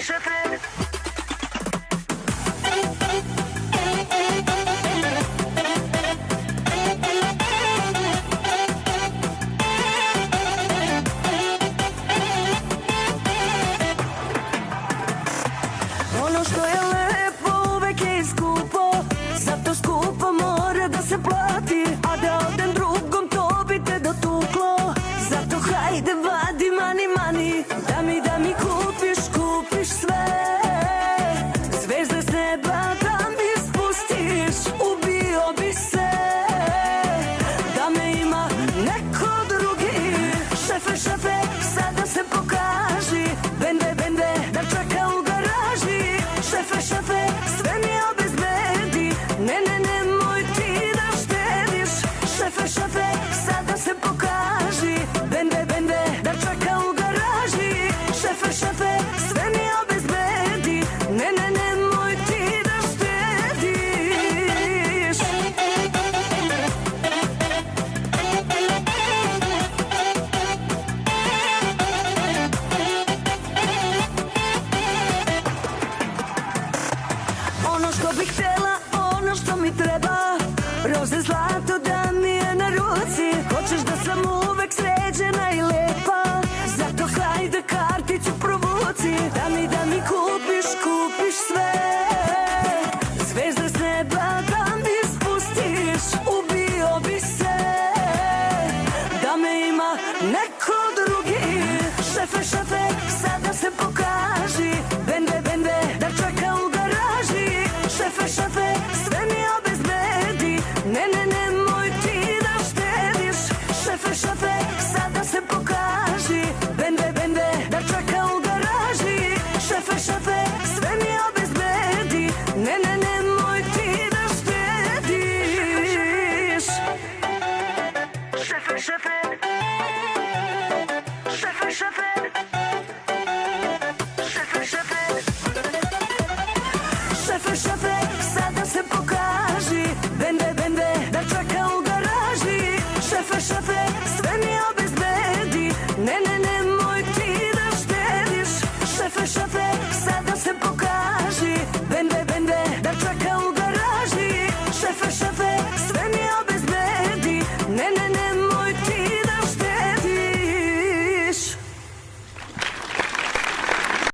šefe. Ono što je lepo uvek je i skupo, zato skupo mora da se plati. A da odem drugom to bi te dotuklo, zato hajde vadi mani mani. Da mi kupiš sve, zvezde s neba da mi spustiš, ubio bi se da me ima neko drugi. Šefe, šefe, sada se pokaži, bende, bende, da čeka u garaži. Šefe, šefe, sve mi obezbedi, ne, ne, nemoj ti da štediš. Šefe, šefe, sada se pokaži, bende, bende, da čeka u garaži. Šefe, šefe, sve mi obezbedi, ne, ne, nemoj ti da štediš. Ono što bih htjela, ono što mi treba, roze zlato da mi je na ruci. Hoćeš da sam uvek sređena i lepa,